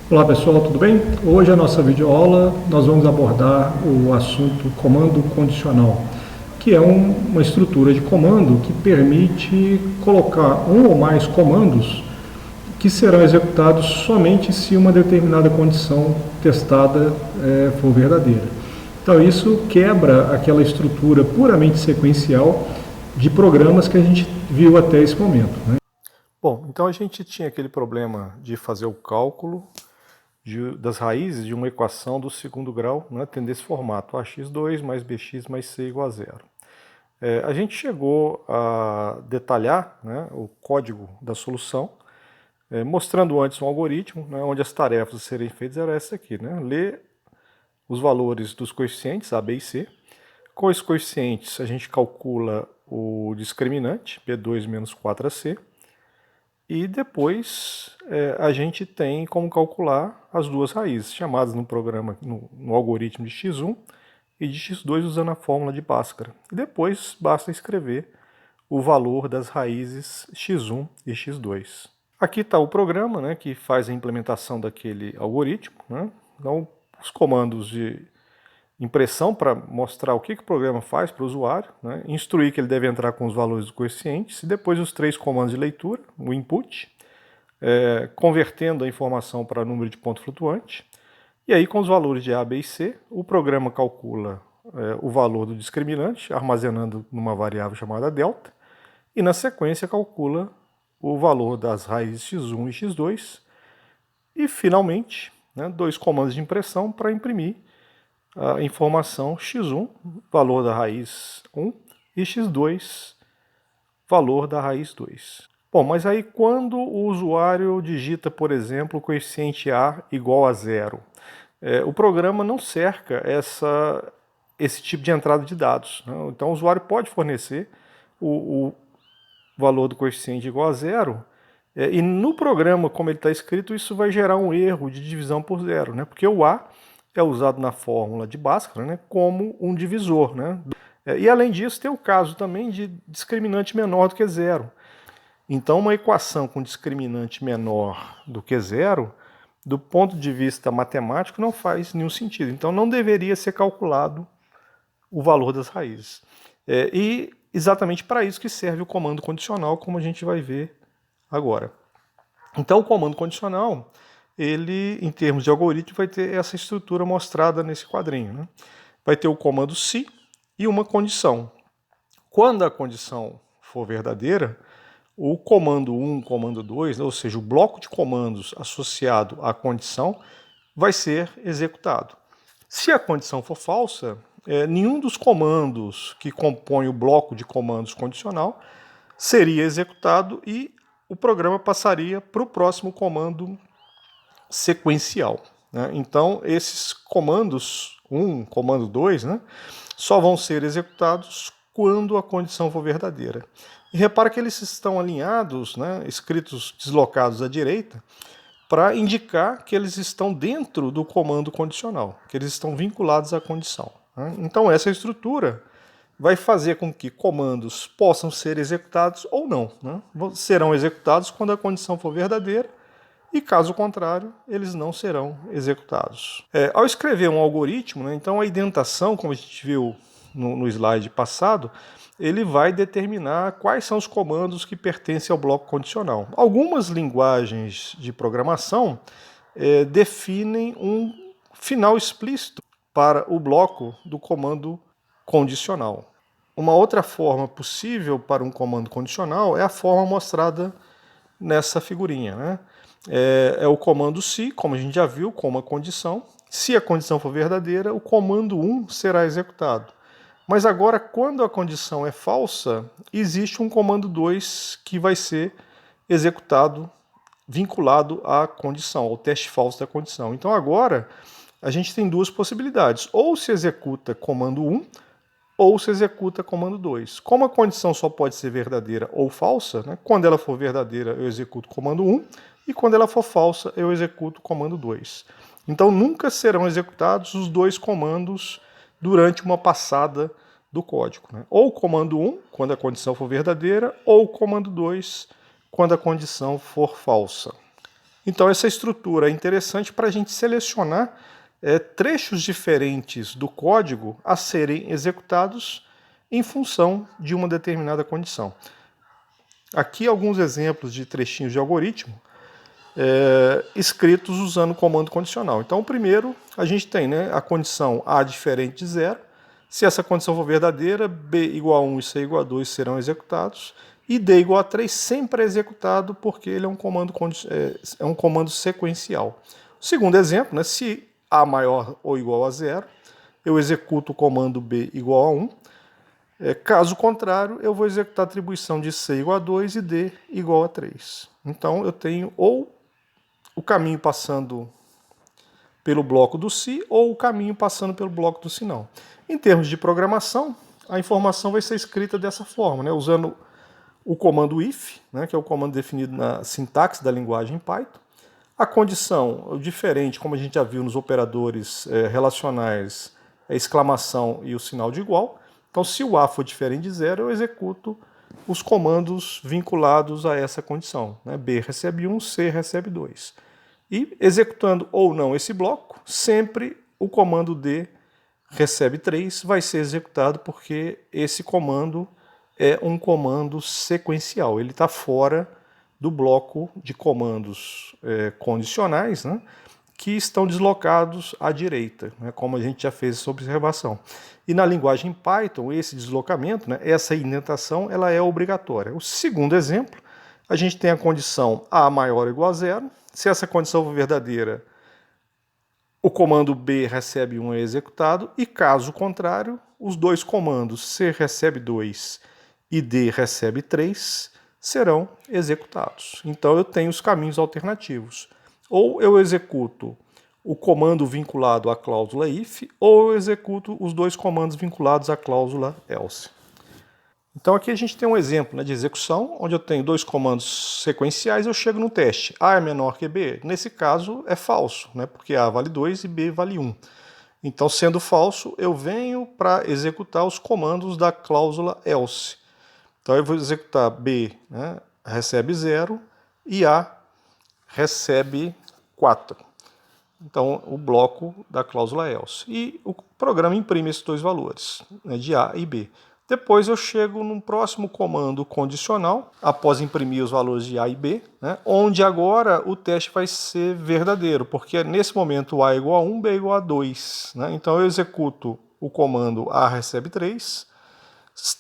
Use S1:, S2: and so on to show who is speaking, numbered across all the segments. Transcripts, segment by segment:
S1: Olá pessoal, tudo bem? Hoje a nossa videoaula nós vamos abordar o assunto comando condicional, que é uma estrutura de comando que permite colocar um ou mais comandos que serão executados somente se uma determinada condição testada for verdadeira. Então isso quebra aquela estrutura puramente sequencial de programas que a gente viu até esse momento, né?
S2: Bom, então a gente tinha aquele problema de fazer o cálculo das raízes de uma equação do segundo grau, né, tendo esse formato ax2 mais bx mais c igual a zero. A gente chegou a detalhar, né, o código da solução, mostrando antes um algoritmo, né, onde as tarefas a serem feitas era essa aqui, né, ler os valores dos coeficientes A, B e C. Com esses coeficientes a gente calcula o discriminante, P2 menos 4AC, e depois a gente tem como calcular as duas raízes, chamadas no programa, no algoritmo de x1 e de x2 usando a fórmula de Bhaskara. E depois basta escrever o valor das raízes x1 e x2. Aqui está o programa, né, que faz a implementação daquele algoritmo, né? Então, os comandos de impressão para mostrar o que o programa faz para o usuário, né? Instruir que ele deve entrar com os valores dos coeficientes, e depois os três comandos de leitura, o input, convertendo a informação para número de ponto flutuante, e aí com os valores de A, B e C, o programa calcula o valor do discriminante, armazenando numa variável chamada delta, e na sequência calcula o valor das raízes x1 e x2, e finalmente, né, dois comandos de impressão para imprimir a informação x1, valor da raiz 1, e x2, valor da raiz 2. Bom, mas aí quando o usuário digita, por exemplo, o coeficiente A igual a zero, o programa não cerca esse tipo de entrada de dados, né? Então o usuário pode fornecer o valor do coeficiente igual a zero, e no programa, como ele está escrito, isso vai gerar um erro de divisão por zero, né? Porque o A é usado na fórmula de Bhaskara, né, como um divisor, né? E além disso, tem o caso também de discriminante menor do que zero. Então, uma equação com discriminante menor do que zero, do ponto de vista matemático, não faz nenhum sentido. Então, não deveria ser calculado o valor das raízes. E exatamente para isso que serve o comando condicional, como a gente vai ver agora. Então, o comando condicional, ele, em termos de algoritmo, vai ter essa estrutura mostrada nesse quadrinho, né? Vai ter o comando se e uma condição. Quando a condição for verdadeira, o comando 1, comando 2, ou seja, o bloco de comandos associado à condição, vai ser executado. Se a condição for falsa, nenhum dos comandos que compõem o bloco de comandos condicional seria executado e o programa passaria para o próximo comando sequencial, né? Então, esses comandos 1, comando 2, né, só vão ser executados quando a condição for verdadeira. E repara que eles estão alinhados, né, escritos deslocados à direita, para indicar que eles estão dentro do comando condicional, que eles estão vinculados à condição, né? Então, essa estrutura vai fazer com que comandos possam ser executados ou não, né? Serão executados quando a condição for verdadeira, e caso contrário, eles não serão executados. Ao escrever um algoritmo, né, então a indentação, como a gente viu no slide passado, ele vai determinar quais são os comandos que pertencem ao bloco condicional. Algumas linguagens de programação definem um final explícito para o bloco do comando condicional. Uma outra forma possível para um comando condicional é a forma mostrada nessa figurinha, né? É o comando se, como a gente já viu, com uma condição. Se a condição for verdadeira, o comando 1 será executado. Mas agora, quando a condição é falsa, existe um comando 2 que vai ser executado vinculado à condição, ao teste falso da condição. Então agora a gente tem duas possibilidades. Ou se executa comando 1, ou se executa comando 2. Como a condição só pode ser verdadeira ou falsa, né, quando ela for verdadeira eu executo comando 1, e quando ela for falsa eu executo comando 2. Então nunca serão executados os dois comandos durante uma passada do código, né? Ou o comando 1, quando a condição for verdadeira, ou o comando 2, quando a condição for falsa. Então essa estrutura é interessante para a gente selecionar trechos diferentes do código a serem executados em função de uma determinada condição. Aqui alguns exemplos de trechinhos de algoritmo escritos usando o comando condicional. Então, o primeiro, a gente tem a condição A diferente de zero. Se essa condição for verdadeira, B igual a 1 e C igual a 2 serão executados. E D igual a 3 sempre é executado porque ele é um comando sequencial. O segundo exemplo, se A maior ou igual a zero, eu executo o comando B igual a 1. Caso contrário, eu vou executar a atribuição de C igual a 2 e D igual a 3. Então, eu tenho ou o caminho passando pelo bloco do se ou o caminho passando pelo bloco do se não. Em termos de programação, a informação vai ser escrita dessa forma, usando o comando if, que é o comando definido na sintaxe da linguagem Python. A condição diferente, como a gente já viu nos operadores relacionais, é a exclamação e o sinal de igual. Então, se o A for diferente de zero, eu executo os comandos vinculados a essa condição. B recebe 1, C recebe 2. E executando ou não esse bloco, sempre o comando D recebe 3 vai ser executado porque esse comando é um comando sequencial. Ele está fora do bloco de comandos condicionais, que estão deslocados à direita, como a gente já fez essa observação. E na linguagem Python, esse deslocamento, essa indentação, ela é obrigatória. O segundo exemplo, a gente tem a condição A maior ou igual a zero. Se essa condição for verdadeira, o comando B recebe 1 é executado, e caso contrário, os dois comandos C recebe 2 e D recebe 3 serão executados. Então eu tenho os caminhos alternativos. Ou eu executo o comando vinculado à cláusula if, ou eu executo os dois comandos vinculados à cláusula else. Então aqui a gente tem um exemplo de execução, onde eu tenho dois comandos sequenciais e eu chego no teste. A é menor que B? Nesse caso é falso, porque A vale 2 e B vale 1. Então, sendo falso, eu venho para executar os comandos da cláusula else. Então eu vou executar B, recebe 0 e A recebe 4. Então, o bloco da cláusula else. E o programa imprime esses dois valores, de A e B. Depois eu chego num próximo comando condicional, após imprimir os valores de A e B, onde agora o teste vai ser verdadeiro, porque nesse momento A é igual a 1, B é igual a 2. Então eu executo o comando A recebe 3,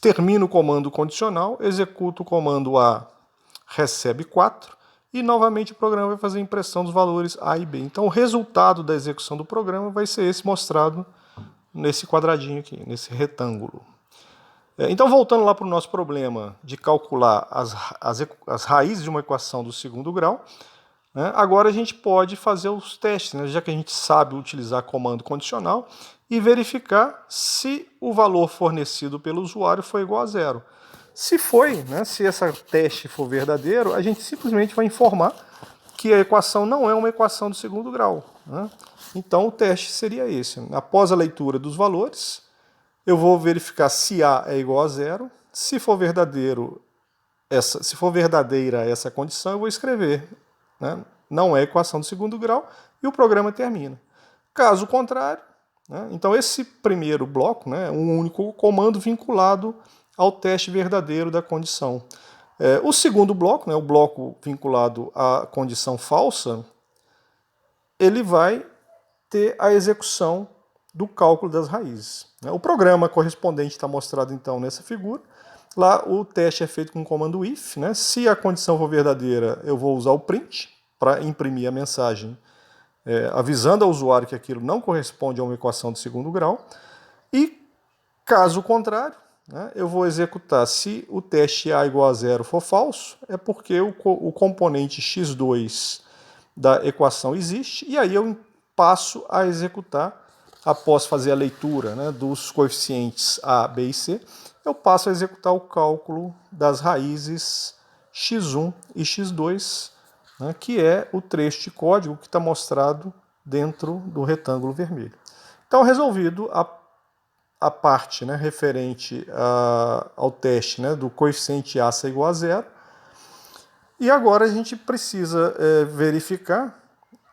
S2: termino o comando condicional, executo o comando A recebe 4, e novamente o programa vai fazer a impressão dos valores A e B. Então o resultado da execução do programa vai ser esse mostrado nesse quadradinho aqui, nesse retângulo. Então, voltando lá para o nosso problema de calcular as raízes de uma equação do segundo grau, agora a gente pode fazer os testes, já que a gente sabe utilizar comando condicional, e verificar se o valor fornecido pelo usuário foi igual a zero. Se foi, se esse teste for verdadeiro, a gente simplesmente vai informar que a equação não é uma equação do segundo grau. Então, o teste seria esse. Após a leitura dos valores, eu vou verificar se A é igual a zero. Se for verdadeira essa condição, eu vou escrever. Não é equação do segundo grau e o programa termina. Caso contrário, então esse primeiro bloco é um único comando vinculado ao teste verdadeiro da condição. O segundo bloco, o bloco vinculado à condição falsa, ele vai ter a execução do cálculo das raízes. O programa correspondente está mostrado então nessa figura. Lá o teste é feito com o comando if. Se a condição for verdadeira, eu vou usar o print para imprimir a mensagem avisando ao usuário que aquilo não corresponde a uma equação de segundo grau. E caso contrário, eu vou executar se o teste A igual a zero for falso, é porque o componente x2 da equação existe, e aí eu passo a executar. Após fazer a leitura dos coeficientes A, B e C, eu passo a executar o cálculo das raízes x1 e x2, que é o trecho de código que está mostrado dentro do retângulo vermelho. Então, resolvido a parte referente ao teste do coeficiente A ser igual a zero, E agora a gente precisa verificar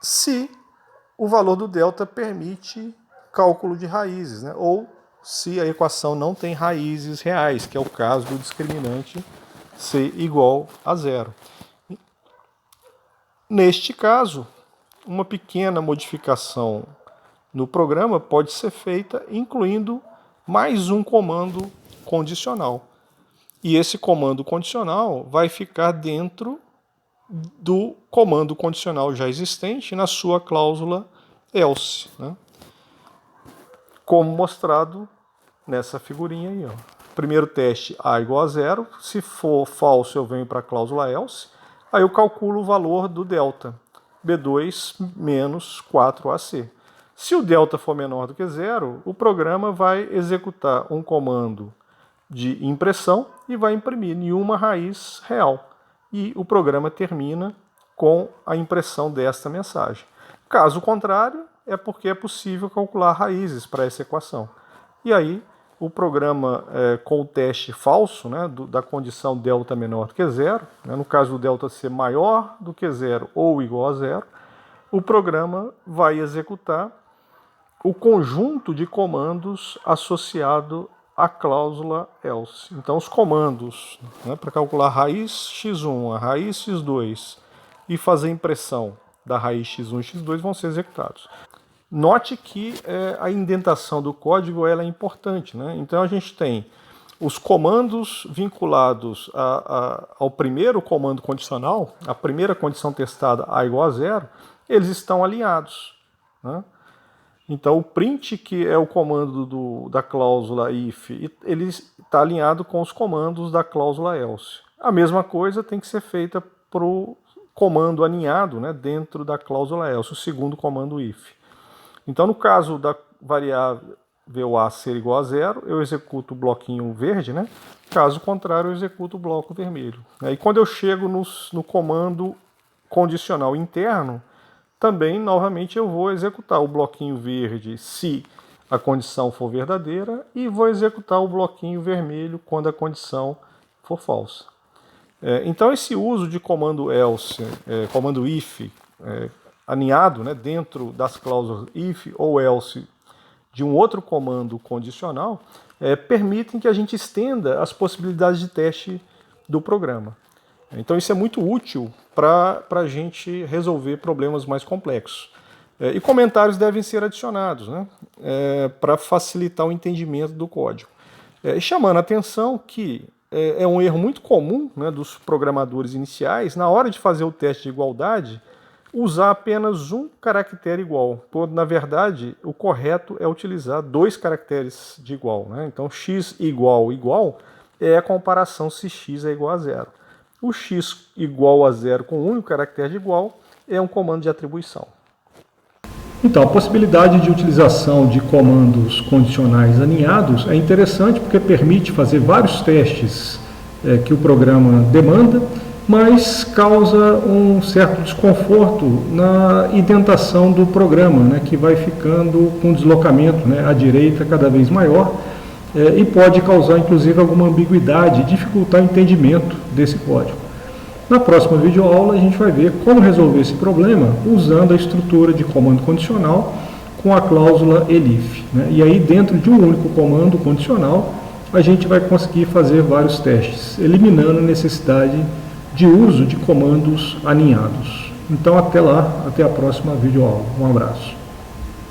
S2: se o valor do delta permite cálculo de raízes, né? Ou se a equação não tem raízes reais, que é o caso do discriminante C igual a 0. Neste caso, uma pequena modificação no programa pode ser feita incluindo mais um comando condicional. E esse comando condicional vai ficar dentro do comando condicional já existente na sua cláusula else, né? Como mostrado nessa figurinha aí. Ó. Primeiro teste A igual a 0. Se for falso, eu venho para a cláusula else. Aí eu calculo o valor do delta. B2 menos 4AC. Se o delta for menor do que 0, o programa vai executar um comando de impressão e vai imprimir nenhuma raiz real. E o programa termina com a impressão desta mensagem. Caso contrário, é porque é possível calcular raízes para essa equação. E aí, o programa com o teste falso, né, da condição delta menor do que 0, né, no caso do delta ser maior do que 0 ou igual a 0, o programa vai executar o conjunto de comandos associado à cláusula else. Então, os comandos, né, para calcular a raiz x1, a raiz x2 e fazer impressão da raiz x1 e x2 vão ser executados. Note que a indentação do código ela é importante, né? Então a gente tem os comandos vinculados ao primeiro comando condicional, a primeira condição testada A igual a 0, eles estão alinhados, né? Então o print, que é o comando da cláusula if, ele está alinhado com os comandos da cláusula else. A mesma coisa tem que ser feita para o comando aninhado, né, dentro da cláusula else, o segundo comando if. Então, no caso da variável A ser igual a 0, eu executo o bloquinho verde, né? Caso contrário, eu executo o bloco vermelho. E quando eu chego no comando condicional interno, também, novamente, eu vou executar o bloquinho verde se a condição for verdadeira e vou executar o bloquinho vermelho quando a condição for falsa. Então, esse uso de comando else, comando if, aninhado, né, dentro das cláusulas if ou else de um outro comando condicional, permitem que a gente estenda as possibilidades de teste do programa. Então isso é muito útil para a gente resolver problemas mais complexos. E comentários devem ser adicionados, né, para facilitar o entendimento do código. Chamando a atenção que é um erro muito comum, né, dos programadores iniciais, na hora de fazer o teste de igualdade, usar apenas um caractere igual, quando na verdade o correto é utilizar 2 caracteres de igual, né? Então x igual igual é a comparação se x é igual a 0. O x igual a 0 com um único caractere de igual é um comando de atribuição.
S1: Então, a possibilidade de utilização de comandos condicionais aninhados é interessante porque permite fazer vários testes que o programa demanda, mas causa um certo desconforto na indentação do programa, né, que vai ficando com deslocamento, né, à direita cada vez maior, e pode causar inclusive alguma ambiguidade, dificultar o entendimento desse código. Na próxima videoaula a gente vai ver como resolver esse problema usando a estrutura de comando condicional com a cláusula elif, né? E aí dentro de um único comando condicional a gente vai conseguir fazer vários testes, eliminando a necessidade de uso de comandos aninhados. Então até lá, até a próxima videoaula. Um abraço.